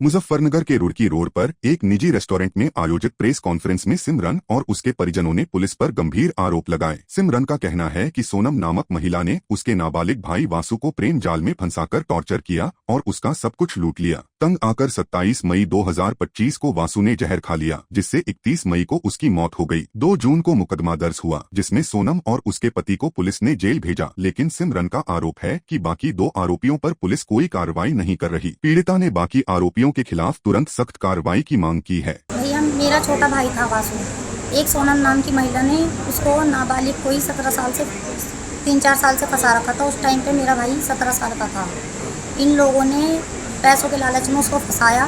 मुजफ्फरनगर के रुड़की रोड पर एक निजी रेस्टोरेंट में आयोजित प्रेस कॉन्फ्रेंस में सिमरन और उसके परिजनों ने पुलिस पर गंभीर आरोप लगाए। सिमरन का कहना है कि सोनम नामक महिला ने उसके नाबालिग भाई वासु को प्रेम जाल में फंसाकर टॉर्चर किया और उसका सब कुछ लूट लिया। तंग आकर 27 मई 2025 को वासु ने जहर खा लिया, जिससे 31 मई को उसकी मौत हो गई। 2 जून को मुकदमा दर्ज हुआ, जिसमें सोनम और उसके पति को पुलिस ने जेल भेजा, लेकिन सिमरन का आरोप है कि बाकी 2 आरोपियों पर पुलिस कोई कार्रवाई नहीं कर रही। पीड़िता ने बाकी आरोपियों के खिलाफ तुरंत सख्त कार्रवाई की मांग की है। भैया, मेरा छोटा भाई था वासु। एक सोनम नाम की महिला ने उसको नाबालिग कोई 17 साल से 3-4 साल से फंसा रखा था। उस टाइम पे मेरा भाई 17 साल का था। इन लोगों ने पैसों के लालच में उसको फंसाया।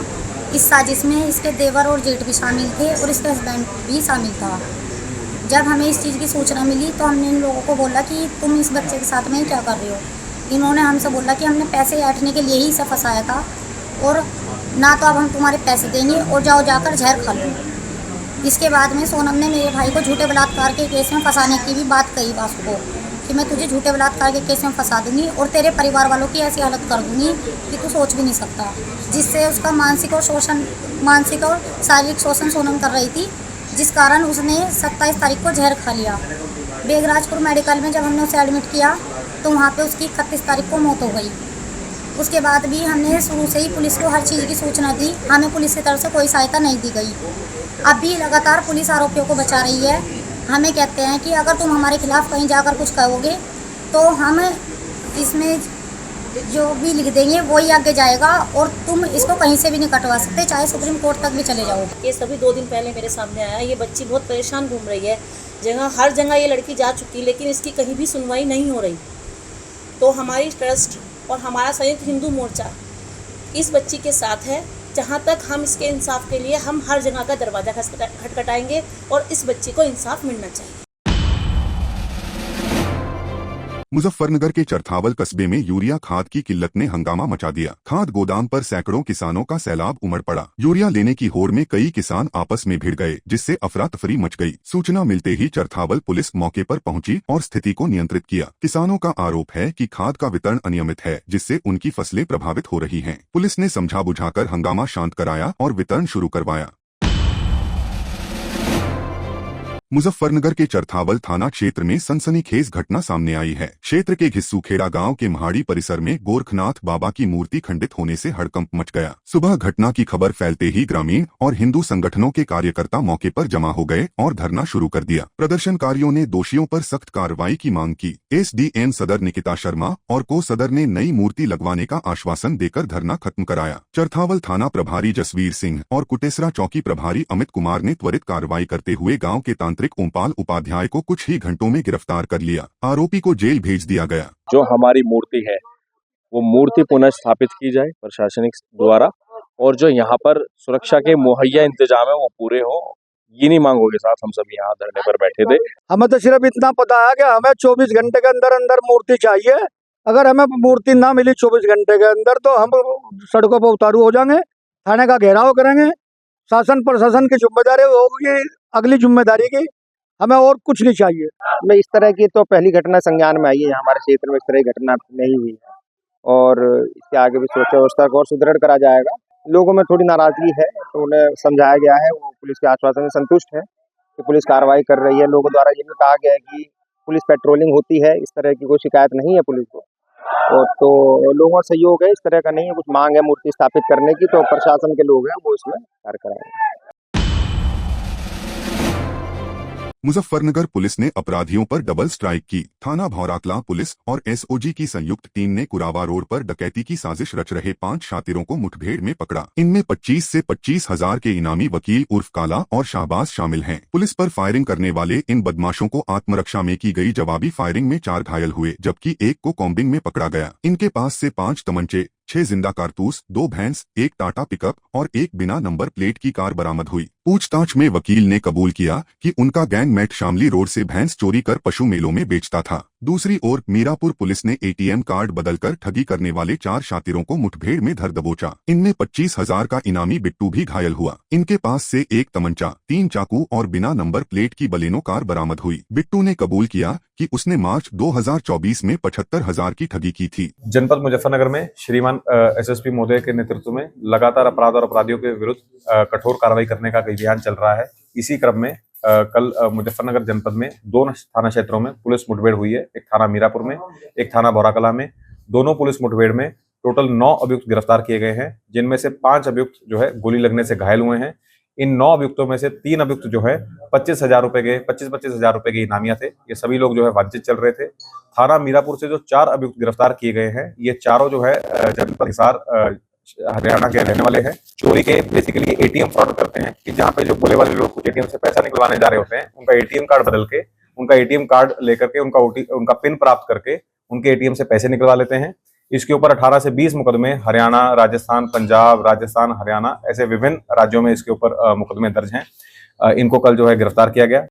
इस साजिश में इसके देवर और जेठ भी शामिल थे और इसका हस्बैंड भी शामिल था। जब हमें इस चीज़ की सूचना मिली तो हमने इन लोगों को बोला कि तुम इस बच्चे के साथ में क्या कर रहे हो। इन्होंने हमसे बोला कि हमने पैसे ऐंठने के लिए ही इसे फंसाया था और ना तो अब हम तुम्हारे पैसे देंगे और जाओ जाकर जहर खा लो। इसके बाद में सोनम ने मेरे भाई को झूठे बलात्कार के केस में फंसाने की भी बात कही वासु को कि मैं तुझे झूठे बलात्कार के केस में फंसा दूंगी और तेरे परिवार वालों की ऐसी हालत कर दूंगी कि तू सोच भी नहीं सकता। जिससे उसका मानसिक और शारीरिक शोषण सोनम कर रही थी, जिस कारण उसने 27 तारीख को जहर खा लिया। बेगराजपुर मेडिकल में जब हमने उसे एडमिट किया तो वहाँ पे उसकी 31 तारीख को मौत हो गई। उसके बाद भी हमने शुरू से ही पुलिस को हर चीज़ की सूचना दी। हमें पुलिस की तरफ से कोई सहायता नहीं दी गई। अब भी लगातार पुलिस आरोपियों को बचा रही है। हमें कहते हैं कि अगर तुम हमारे खिलाफ कहीं जाकर कुछ कहोगे तो हम इसमें जो भी लिख देंगे वही आगे जाएगा और तुम इसको कहीं से भी नहीं कटवा सकते, चाहे सुप्रीम कोर्ट तक भी चले जाओ। ये सभी 2 दिन पहले मेरे सामने आया। ये बच्ची बहुत परेशान घूम रही है। हर जगह ये लड़की जा चुकी, लेकिन इसकी कहीं भी सुनवाई नहीं हो रही। तो हमारी ट्रस्ट और हमारा संयुक्त हिंदू मोर्चा इस बच्ची के साथ है। जहाँ तक हम इसके इंसाफ के लिए हम हर जगह का दरवाज़ा खटखटाएंगे और इस बच्ची को इंसाफ मिलना चाहिए। मुजफ्फरनगर के चरथावल कस्बे में यूरिया खाद की किल्लत ने हंगामा मचा दिया। खाद गोदाम पर सैकड़ों किसानों का सैलाब उमड़ पड़ा। यूरिया लेने की होड़ में कई किसान आपस में भिड़ गए, जिससे अफरा तफरी मच गई। सूचना मिलते ही चरथावल पुलिस मौके पर पहुंची और स्थिति को नियंत्रित किया। किसानों का आरोप है कि खाद का वितरण अनियमित है, जिससे उनकी फसलें प्रभावित हो रही हैं। पुलिस ने समझा बुझाकर हंगामा शांत कराया और वितरण शुरू करवाया। मुजफ्फरनगर के चरथावल थाना क्षेत्र में सनसनीखेज घटना सामने आई है। क्षेत्र के घिस्सूखेड़ा गांव के महाड़ी परिसर में गोरखनाथ बाबा की मूर्ति खंडित होने से हड़कंप मच गया। सुबह घटना की खबर फैलते ही ग्रामीण और हिंदू संगठनों के कार्यकर्ता मौके पर जमा हो गए और धरना शुरू कर दिया। प्रदर्शनकारियों ने दोषियों पर सख्त कार्रवाई की मांग की। एसडीएम सदर निकिता शर्मा और को सदर ने नई मूर्ति लगवाने का आश्वासन देकर धरना खत्म कराया। चरथावल थाना प्रभारी जसवीर सिंह और कुटेसरा चौकी प्रभारी अमित कुमार ने त्वरित कार्रवाई करते हुए गाँव के ओमपाल उपाध्याय को कुछ ही घंटों में गिरफ्तार कर लिया। आरोपी को जेल भेज दिया गया। जो हमारी मूर्ति है वो मूर्ति पुनः स्थापित की जाए प्रशासनिक द्वारा, और जो यहाँ पर सुरक्षा के मुहैया इंतजाम है वो पूरे हो। इन्हीं मांगों के साथ हम सब यहाँ धरने पर बैठे थे। हमें तो सिर्फ इतना पता है कि हमें 24 घंटे के अंदर अंदर मूर्ति चाहिए। अगर हमें मूर्ति ना मिली 24 घंटे के अंदर तो हम सड़कों पर उतारू हो जाएंगे, थाने का घेराव करेंगे। शासन प्रशासन की जिम्मेदारी होगी, अगली जिम्मेदारी की। हमें और कुछ नहीं चाहिए। में इस तरह की तो पहली घटना संज्ञान में आई है। हमारे क्षेत्र में इस तरह की घटना नहीं हुई है और इसके आगे भी सुरक्षा व्यवस्था को और सुदृढ़ करा जाएगा। लोगों में थोड़ी नाराजगी है तो उन्हें समझाया गया है। वो पुलिस के आश्वासन से संतुष्ट है कि पुलिस कार्रवाई कर रही है। लोगों द्वारा ये भी कहा गया है कि पुलिस पेट्रोलिंग होती है, इस तरह की कोई शिकायत नहीं है पुलिस को। और तो लोगों का सहयोग है, इस तरह का नहीं है। कुछ मांग है मूर्ति स्थापित करने की तो प्रशासन के लोग हैं वो इसमें कार्य कराएंगे। मुजफ्फरनगर पुलिस ने अपराधियों पर डबल स्ट्राइक की। थाना भौराकला पुलिस और एसओजी की संयुक्त टीम ने कुरावा रोड पर डकैती की साजिश रच रहे 5 शातिरों को मुठभेड़ में पकड़ा। इनमें 25 से 25 हजार के इनामी वकील उर्फ काला और शाहबाज शामिल हैं। पुलिस पर फायरिंग करने वाले इन बदमाशों को आत्मरक्षा में की गई जवाबी फायरिंग में 4 घायल हुए, जबकि एक को कॉम्बिंग में पकड़ा गया। इनके पास से 5 तमंचे, 6 जिंदा कारतूस, 2 भैंस, 1 टाटा पिकअप और 1 बिना नंबर प्लेट की कार बरामद हुई। पूछताछ में वकील ने कबूल किया कि उनका गैंगमेट शामली रोड से भैंस चोरी कर पशु मेलों में बेचता था। दूसरी ओर मीरापुर पुलिस ने एटीएम कार्ड बदलकर ठगी करने वाले 4 शातिरों को मुठभेड़ में धर दबोचा। इनमें 25,000 का इनामी बिट्टू भी घायल हुआ। इनके पास से 1 तमंचा, 3 चाकू और बिना नंबर प्लेट की बलेनो कार बरामद हुई। बिट्टू ने कबूल किया कि उसने मार्च 2024 में 75,000 की ठगी की थी। जनपद मुजफ्फरनगर में श्रीमान एसएसपी महोदय के नेतृत्व में लगातार अपराध और अपराधियों के विरुद्ध कठोर कार्रवाई करने का अभियान चल रहा है। इसी क्रम में कल मुजफ्फरनगर जनपद में 2 थाना क्षेत्रों में पुलिस मुठभेड़ हुई है। एक थाना मीरापुर में, एक थाना भौराकला में। दोनों पुलिस मुठभेड़ में टोटल 9 अभियुक्त गिरफ्तार किए गए हैं, जिनमें से 5 अभियुक्त जो है गोली लगने से घायल हुए हैं। इन 9 अभियुक्तों में से 3 अभियुक्त जो है 25,000 रुपए के 25,000 रुपए के इनामिया थे। ये सभी लोग जो है वांछित चल रहे थे। थाना मीरापुर से जो 4 अभियुक्त गिरफ्तार किए गए हैं, ये चारों जो है जनपद हिसार हरियाणा के रहने वाले हैं। चोरी के बेसिकली एटीएम फ्रॉड करते हैं कि जहाँ पे जो बोले वाले लोग कुछ एटीएम से पैसा निकलवाने जा रहे होते हैं, उनका एटीएम कार्ड बदल के, उनका एटीएम कार्ड लेकर के, उनका पिन प्राप्त करके उनके एटीएम से पैसे निकलवा लेते हैं। इसके ऊपर 18 से 20 मुकदमे हरियाणा, राजस्थान, पंजाब, राजस्थान, हरियाणा ऐसे विभिन्न राज्यों में इसके ऊपर मुकदमे दर्ज हैं। इनको कल जो है गिरफ्तार किया गया।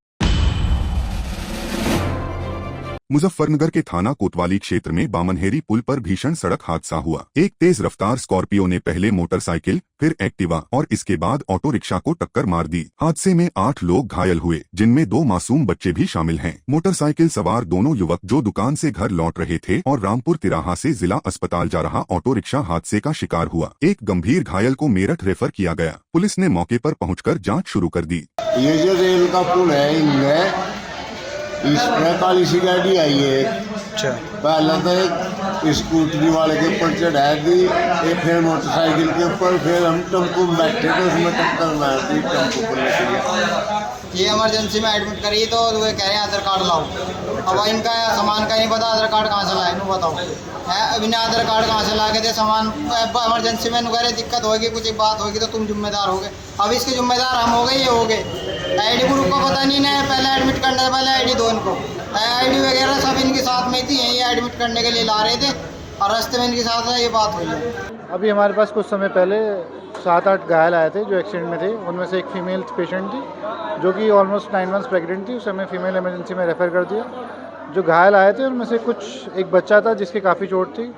मुजफ्फरनगर के थाना कोतवाली क्षेत्र में बामनहेरी पुल पर भीषण सड़क हादसा हुआ। एक तेज रफ्तार स्कॉर्पियो ने पहले मोटरसाइकिल, फिर एक्टिवा और इसके बाद ऑटो रिक्शा को टक्कर मार दी। हादसे में 8 लोग घायल हुए, जिनमें 2 मासूम बच्चे भी शामिल हैं। मोटरसाइकिल सवार दोनों युवक जो दुकान से घर लौट रहे थे और रामपुर तिराहा से जिला अस्पताल जा रहा ऑटो रिक्शा हादसे का शिकार हुआ। एक गंभीर घायल को मेरठ रेफर किया गया। पुलिस ने मौके पर पहुंचकर जांच शुरू कर दी। ये जो रेल का पुल है, इनमें इसमें काली सी गाड़ी आई है। अच्छा, पहले तो एक स्कूटरी वाले के ऊपर चढ़ाई दी, एक फिर मोटरसाइकिल के ऊपर, फिर हम टेम्पो में बैठे तो उसमें टक्कर मार दी, टेम्पो पर लेके गया। ये इमरजेंसी में एडमिट करी तो वो कह रहे हैं आधार कार्ड लाओ। अब इनका सामान का नहीं पता, आधार कार्ड कहाँ से लाए, नु बताओ। बिना आधार कार्ड कहाँ से ला के दे सामान इमरजेंसी में, कह रहे दिक्कत होगी, कुछ बात होगी तो तुम जिम्मेदार हो गए। अब इसके जिम्मेदार हम हो गए, ये हो गए। आईडी प्रूफ का पता नहीं है, पहले एडमिट करने से पहले आईडी दो इनको, आईडी वगैरह सब इनके साथ में थी। ये एडमिट करने के लिए ला रहे थे और रास्ते में इनके साथ ये बात हुई है। अभी हमारे पास कुछ समय पहले 7-8 घायल आए थे जो एक्सीडेंट में थे। उनमें से एक फीमेल पेशेंट थी जो कि ऑलमोस्ट 9 मंथ्स प्रेग्नेंट थी। उसे हमें फीमेल इमरजेंसी में रेफ़र कर दिया। जो घायल आए थे उनमें से एक बच्चा था जिसकी काफ़ी चोट थी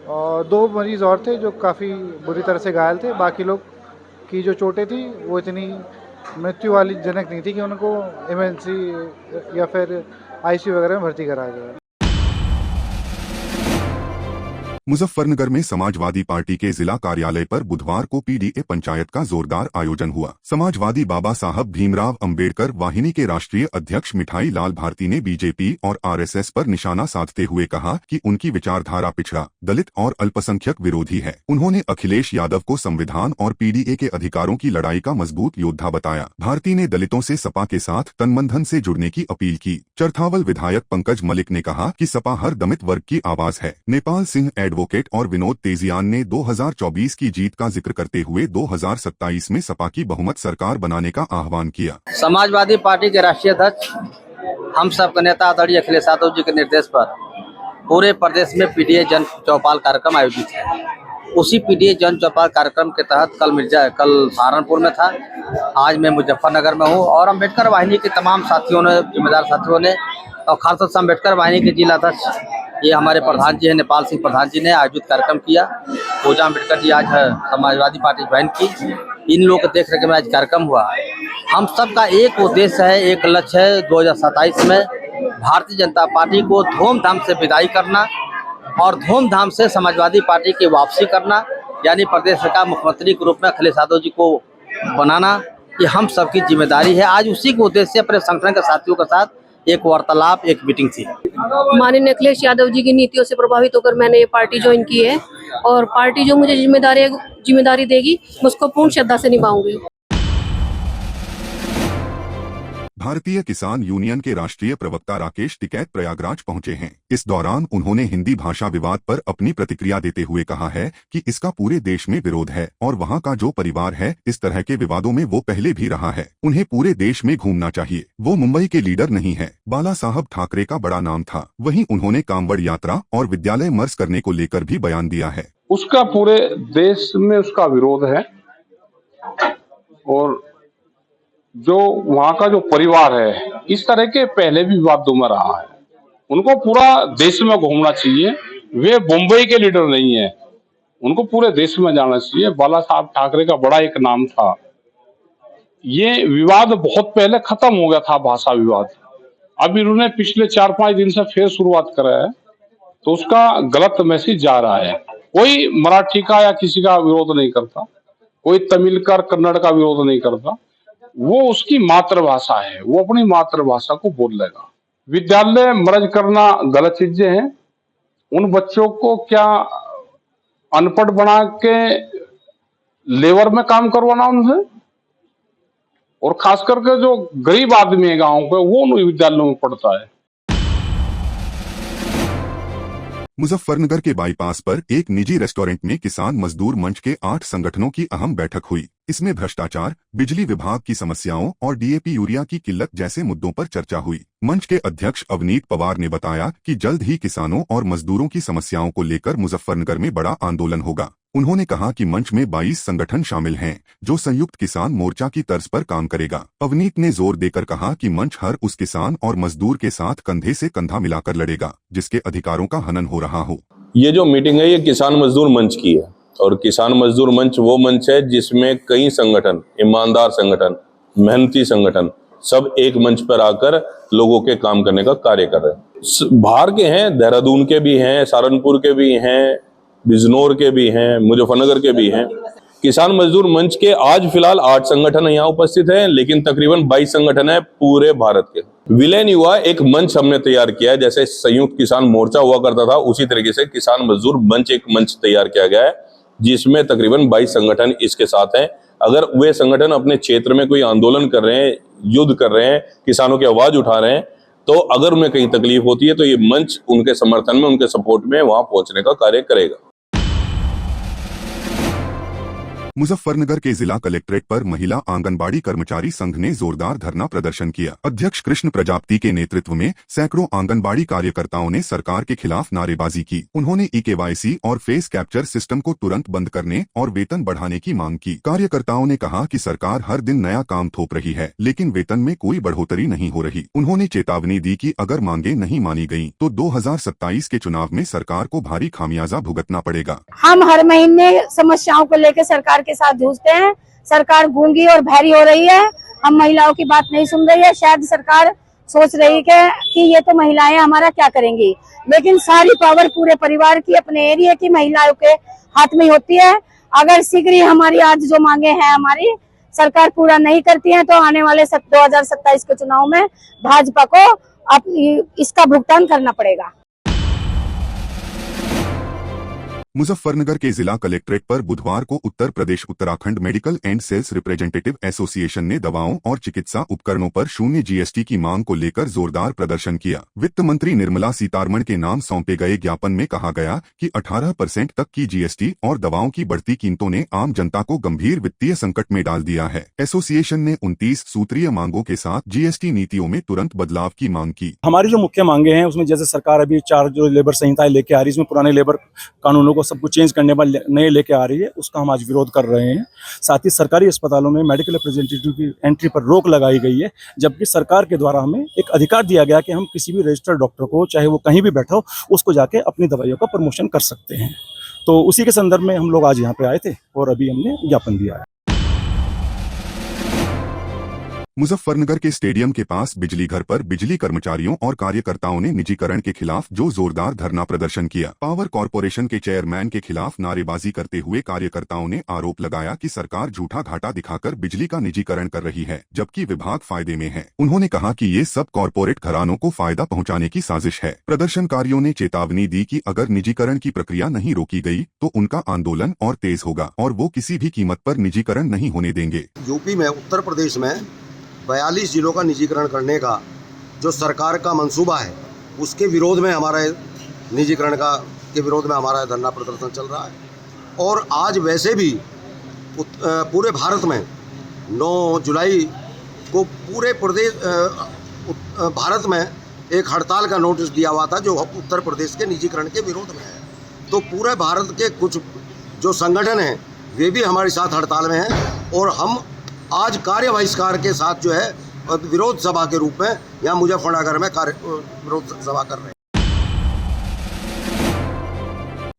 और 2 मरीज़ और थे जो काफ़ी बुरी तरह से घायल थे। बाकी लोग की जो चोटें थी वो इतनी मृत्यु वाली जनक नहीं थी कि उनको इमरजेंसी या फिर आईसीयू वगैरह में भर्ती कराया जाए। मुजफ्फरनगर में समाजवादी पार्टी के जिला कार्यालय पर बुधवार को पीडीए पंचायत का जोरदार आयोजन हुआ। समाजवादी बाबा साहब भीमराव अंबेडकर वाहिनी के राष्ट्रीय अध्यक्ष मिठाई लाल भारती ने बीजेपी और आरएसएस पर निशाना साधते हुए कहा कि उनकी विचारधारा पिछड़ा, दलित और अल्पसंख्यक विरोधी है। उन्होंने अखिलेश यादव को संविधान और पीडीए के अधिकारों की लड़ाई का मजबूत योद्धा बताया। भारती ने दलितों से सपा के साथ तनमन से जुड़ने की अपील की। चरथावल विधायक पंकज मलिक ने कहा कि सपा हर दलित वर्ग की आवाज है। नेपाल सिंह एडवोकेट और विनोद तेजियान ने 2024 की जीत का जिक्र करते हुए 2027 में सपा की बहुमत सरकार बनाने का आह्वान किया। समाजवादी पार्टी के राष्ट्रीय अध्यक्ष हम सब के नेता आदरणीय अखिलेश यादव जी के निर्देश पर पूरे प्रदेश में पीडीए जन चौपाल कार्यक्रम आयोजित है। उसी पीडीए जन चौपाल कार्यक्रम के तहत कल सहारनपुर में था, आज मैं मुजफ्फरनगर में हूँ और अम्बेडकर वाहिनी के तमाम साथियों ने, जिम्मेदार साथियों ने और खासतौर से अम्बेडकर वाहिनी के जिला अध्यक्ष ये हमारे प्रधान जी हैं नेपाल सिंह प्रधान जी ने आयोजित कार्यक्रम किया। पूजा अम्बेडकर जी आज है समाजवादी पार्टी ज्वाइन की, इन लोगों के देख रेख में आज कार्यक्रम हुआ। हम सबका एक उद्देश्य है, एक लक्ष्य है 2027 में भारतीय जनता पार्टी को धूमधाम से विदाई करना और धूमधाम से समाजवादी पार्टी की वापसी करना, यानी प्रदेश सरकार मुख्यमंत्री के रूप में अखिलेश यादव जी को बनाना, ये हम सबकी जिम्मेदारी है। आज उसी के उद्देश्य से अपने संगठन के साथियों के साथ एक वार्तालाप, एक मीटिंग थी। माननीय अखिलेश यादव जी की नीतियों से प्रभावित होकर मैंने ये पार्टी ज्वाइन की है और पार्टी जो मुझे जिम्मेदारी देगी मैं उसको पूर्ण श्रद्धा से निभाऊंगी। भारतीय किसान यूनियन के राष्ट्रीय प्रवक्ता राकेश टिकैत प्रयागराज पहुंचे हैं। इस दौरान उन्होंने हिंदी भाषा विवाद पर अपनी प्रतिक्रिया देते हुए कहा है कि इसका पूरे देश में विरोध है और वहां का जो परिवार है इस तरह के विवादों में वो पहले भी रहा है। उन्हें पूरे देश में घूमना चाहिए। वो मुंबई के लीडर नहीं है। बाला साहब ठाकरे का बड़ा नाम था। वहीं उन्होंने कांवड़ यात्रा और विद्यालय मर्ज करने को लेकर भी बयान दिया है। उसका पूरे देश में उसका विरोध है और जो वहाँ का जो परिवार है इस तरह के पहले भी विवादों में रहा है। उनको पूरा देश में घूमना चाहिए। वे मुंबई के लीडर नहीं है, उनको पूरे देश में जाना चाहिए। बाला साहब ठाकरे का बड़ा एक नाम था। ये विवाद बहुत पहले खत्म हो गया था, भाषा विवाद। अब इन्होंने पिछले 4-5 दिन से फिर शुरुआत करा है तो उसका गलत मैसेज जा रहा है। कोई मराठी का या किसी का विरोध नहीं करता, कोई तमिल का कन्नड़ का विरोध नहीं करता। वो उसकी मातृभाषा है, वो अपनी मातृभाषा को बोल लेगा। विद्यालय मर्ज करना गलत चीजें हैं। उन बच्चों को क्या अनपढ़ बना के लेबर में काम करवाना उनसे, और खास करके जो गरीब आदमी है गांव पे, वो उन विद्यालयों में पढ़ता है। मुजफ्फरनगर के बाईपास पर एक निजी रेस्टोरेंट में किसान मजदूर मंच के 8 संगठनों की अहम बैठक हुई। इसमें भ्रष्टाचार, बिजली विभाग की समस्याओं और डीएपी यूरिया की किल्लत जैसे मुद्दों पर चर्चा हुई। मंच के अध्यक्ष अवनीत पवार ने बताया कि जल्द ही किसानों और मजदूरों की समस्याओं को लेकर मुजफ्फरनगर में बड़ा आंदोलन होगा। उन्होंने कहा कि मंच में 22 संगठन शामिल हैं, जो संयुक्त किसान मोर्चा की तर्ज पर काम करेगा। अवनीत ने जोर देकर कहा कि मंच हर उस किसान और मजदूर के साथ कंधे से कंधा मिलाकर लड़ेगा, जिसके अधिकारों का हनन हो रहा हो। ये जो मीटिंग है, ये किसान मजदूर मंच की है, और किसान मजदूर मंच वो मंच है जिसमें कई संगठन, ईमानदार संगठन, मेहनती संगठन, सब एक मंच पर आकर लोगों के काम करने का कार्य कर रहे हैं। बाहर के हैं, देहरादून के भी हैं, सहारनपुर के भी हैं, बिजनौर के भी हैं, मुजफ्फरनगर के भी हैं। किसान मजदूर मंच के आज फिलहाल 8 संगठन यहाँ उपस्थित हैं, लेकिन तकरीबन 22 संगठन है पूरे भारत के। विलय नहीं हुआ, एक मंच हमने तैयार किया है। जैसे संयुक्त किसान मोर्चा हुआ करता था, उसी तरीके से किसान मजदूर मंच एक मंच तैयार किया गया है, जिसमें तकरीबन 22 संगठन इसके साथ हैं। अगर वे संगठन अपने क्षेत्र में कोई आंदोलन कर रहे हैं, युद्ध कर रहे हैं, किसानों की आवाज उठा रहे हैं, तो अगर उन्हें कहीं तकलीफ होती है तो ये मंच उनके समर्थन में, उनके सपोर्ट में वहां पहुंचने का कार्य करेगा। मुजफ्फरनगर के जिला कलेक्ट्रेट पर महिला आंगनबाड़ी कर्मचारी संघ ने जोरदार धरना प्रदर्शन किया। अध्यक्ष कृष्ण प्रजापति के नेतृत्व में सैकड़ों आंगनबाड़ी कार्यकर्ताओं ने सरकार के खिलाफ नारेबाजी की। उन्होंने ईकेवाईसी और फेस कैप्चर सिस्टम को तुरंत बंद करने और वेतन बढ़ाने की मांग की। कार्यकर्ताओं ने कहा कि सरकार हर दिन नया काम थोप रही है, लेकिन वेतन में कोई बढ़ोतरी नहीं हो रही। उन्होंने चेतावनी दी कि अगर मांगे नहीं मानी गयी तो 2027 के चुनाव में सरकार को भारी खामियाजा भुगतना पड़ेगा। हम हर महीने समस्याओं को लेकर सरकार के साथ जूझते हैं। सरकार गूंगी और बहरी हो रही है, हम महिलाओं की बात नहीं सुन रही है। शायद सरकार सोच रही है कि ये तो महिलाएं हमारा क्या करेंगी, लेकिन सारी पावर पूरे परिवार की, अपने एरिया की महिलाओं के हाथ में होती है। अगर शीघ्र ही हमारी आज जो मांगे हैं हमारी सरकार पूरा नहीं करती है, तो आने वाले 2027 के चुनाव में भाजपा को अब इसका भुगतान करना पड़ेगा। मुजफ्फरनगर के जिला कलेक्ट्रेट पर बुधवार को Uttar Pradesh Uttarakhand medical and sales representative association ने दवाओं और चिकित्सा उपकरणों पर 0 जीएसटी की मांग को लेकर जोरदार प्रदर्शन किया। वित्त मंत्री निर्मला सीतारमण के नाम सौंपे गए ज्ञापन में कहा गया कि 18% तक की जीएसटी और दवाओं की बढ़ती कीमतों ने आम जनता को गंभीर वित्तीय संकट में डाल दिया है। एसोसिएशन ने 29 सूत्रीय मांगों के साथ जीएसटी नीतियों में तुरंत बदलाव की मांग की। हमारी जो मुख्य मांगे हैं उसमें जैसे सरकार अभी 4 जो लेबर संहिताएं लेके आ रही है, इसमें पुराने लेबर कानूनों को सब कुछ चेंज करने वाले नए लेके आ रही है, उसका हम आज विरोध कर रहे हैं। साथ ही सरकारी अस्पतालों में मेडिकल रिप्रेजेंटेटिव की एंट्री पर रोक लगाई गई है, जबकि सरकार के द्वारा हमें एक अधिकार दिया गया कि हम किसी भी रजिस्टर्ड डॉक्टर को, चाहे वो कहीं भी बैठा हो, उसको जाके अपनी दवाइयों का प्रमोशन कर सकते हैं। तो उसी के संदर्भ में हम लोग आज यहाँ पे आए थे और अभी हमने ज्ञापन दिया है। मुजफ्फरनगर के स्टेडियम के पास बिजली घर पर बिजली कर्मचारियों और कार्यकर्ताओं ने निजीकरण के खिलाफ जो जोरदार धरना प्रदर्शन किया। पावर कॉरपोरेशन के चेयरमैन के खिलाफ नारेबाजी करते हुए कार्यकर्ताओं ने आरोप लगाया कि सरकार झूठा घाटा दिखाकर बिजली का निजीकरण कर रही है, जबकि विभाग फायदे में है। उन्होंने कहा कि ये सब कॉरपोरेट घरानों को फायदा पहुंचाने की साजिश है। प्रदर्शनकारियों ने चेतावनी दी कि अगर निजीकरण की प्रक्रिया नहीं रोकी गई तो उनका आंदोलन और तेज होगा और वो किसी भी कीमत पर निजीकरण नहीं होने देंगे। यूपी में, उत्तर प्रदेश में 42 जिलों का निजीकरण करने का जो सरकार का मंसूबा है, उसके विरोध में हमारा निजीकरण के विरोध में हमारा धरना प्रदर्शन चल रहा है। और आज वैसे भी पूरे भारत में 9 जुलाई को पूरे प्रदेश भारत में एक हड़ताल का नोटिस दिया हुआ था, जो उत्तर प्रदेश के निजीकरण के विरोध में है। तो पूरे भारत के कुछ जो संगठन हैं वे भी हमारे साथ हड़ताल में हैं, और हम आज कार्य बहिष्कार के साथ जो है विरोध सभा के रूप में यहाँ मुजफ्फरनगर में विरोध सभा कर रहे हैं।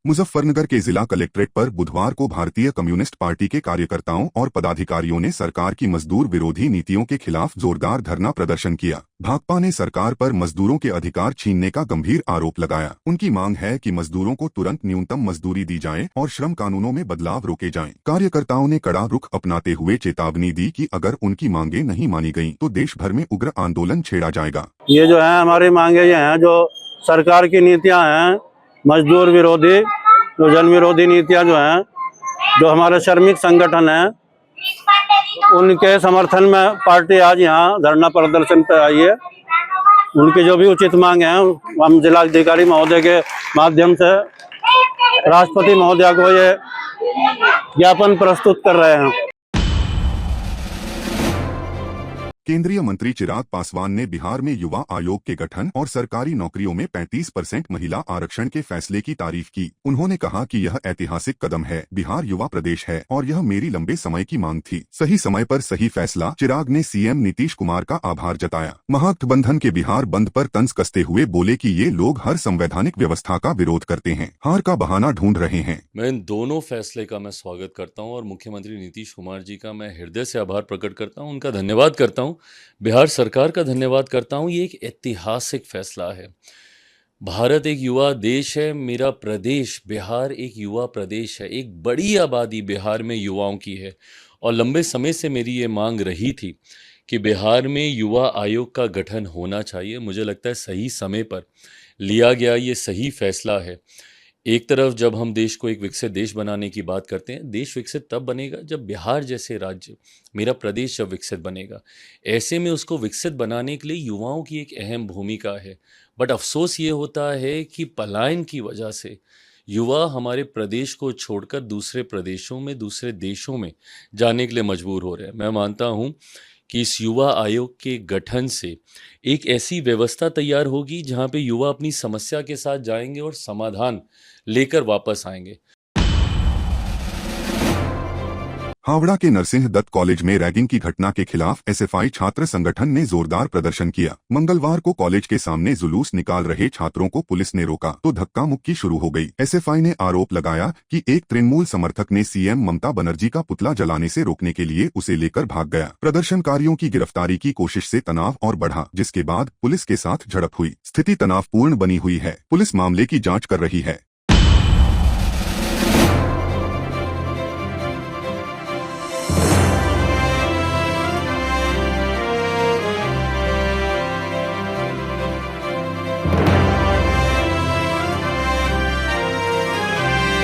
मुजफ्फरनगर के जिला कलेक्ट्रेट पर बुधवार को भारतीय कम्युनिस्ट पार्टी के कार्यकर्ताओं और पदाधिकारियों ने सरकार की मजदूर विरोधी नीतियों के खिलाफ जोरदार धरना प्रदर्शन किया। भाकपा ने सरकार पर मजदूरों के अधिकार छीनने का गंभीर आरोप लगाया। उनकी मांग है कि मजदूरों को तुरंत न्यूनतम मजदूरी दी जाए और श्रम कानूनों में बदलाव रोके जाएं। कार्यकर्ताओं ने कड़ा रुख अपनाते हुए चेतावनी दी कि अगर उनकी मांगे नहीं मानी गईं तो देश भर में उग्र आंदोलन छेड़ा जाएगा। ये जो है हमारी मांगे ये हैं, जो सरकार की नीतियां हैं मजदूर विरोधी, जो जन विरोधी नीतियां जो हैं, जो हमारे श्रमिक संगठन हैं, उनके समर्थन में पार्टी आज यहाँ धरना प्रदर्शन पे आई है। उनकी जो भी उचित मांग है हम जिलाधिकारी महोदय के माध्यम से राष्ट्रपति महोदय को ये ज्ञापन प्रस्तुत कर रहे हैं। केंद्रीय मंत्री चिराग पासवान ने बिहार में युवा आयोग के गठन और सरकारी नौकरियों में 35% महिला आरक्षण के फैसले की तारीफ की। उन्होंने कहा कि यह ऐतिहासिक कदम है। बिहार युवा प्रदेश है और यह मेरी लंबे समय की मांग थी। सही समय पर सही फैसला। चिराग ने सीएम नीतीश कुमार का आभार जताया। महागठबंधन के बिहार बंद पर तंज कसते हुए बोले कि ये लोग हर संवैधानिक व्यवस्था का विरोध करते हैं, हार का बहाना ढूंढ रहे हैं। मैं इन दोनों फैसले का मैं स्वागत करता हूं और मुख्यमंत्री नीतीश कुमार जी का मैं हृदय से आभार प्रकट करता हूं, उनका धन्यवाद करता हूं, बिहार सरकार का धन्यवाद करता हूं। ये एक ऐतिहासिक फैसला है। भारत एक युवा देश है, मेरा प्रदेश बिहार एक युवा प्रदेश है। एक बड़ी आबादी बिहार में युवाओं की है और लंबे समय से मेरी ये मांग रही थी कि बिहार में युवा आयोग का गठन होना चाहिए। मुझे लगता है सही समय पर लिया गया ये सही फैसला है। एक तरफ जब हम देश को एक विकसित देश बनाने की बात करते हैं, देश विकसित तब बनेगा जब बिहार जैसे राज्य, मेरा प्रदेश जब विकसित बनेगा। ऐसे में उसको विकसित बनाने के लिए युवाओं की एक अहम भूमिका है। बट अफसोस ये होता है कि पलायन की वजह से युवा हमारे प्रदेश को छोड़कर दूसरे प्रदेशों में, दूसरे देशों में जाने के लिए मजबूर हो रहे हैं। मैं मानता हूँ कि इस युवा आयोग के गठन से एक ऐसी व्यवस्था तैयार होगी जहाँ पे युवा अपनी समस्या के साथ जाएंगे और समाधान लेकर वापस आएंगे। हावड़ा के नरसिंह दत्त कॉलेज में रैगिंग की घटना के खिलाफ एसएफआई छात्र संगठन ने जोरदार प्रदर्शन किया। मंगलवार को कॉलेज के सामने जुलूस निकाल रहे छात्रों को पुलिस ने रोका तो धक्का मुक्की शुरू हो गई। एसएफआई ने आरोप लगाया कि एक तृणमूल समर्थक ने सीएम ममता बनर्जी का पुतला जलाने से रोकने के लिए उसे लेकर भाग गया। प्रदर्शनकारियों की गिरफ्तारी की कोशिश से तनाव और बढ़ा, जिसके बाद पुलिस के साथ झड़प हुई। स्थिति तनावपूर्ण बनी हुई है। पुलिस मामले की जाँच कर रही है।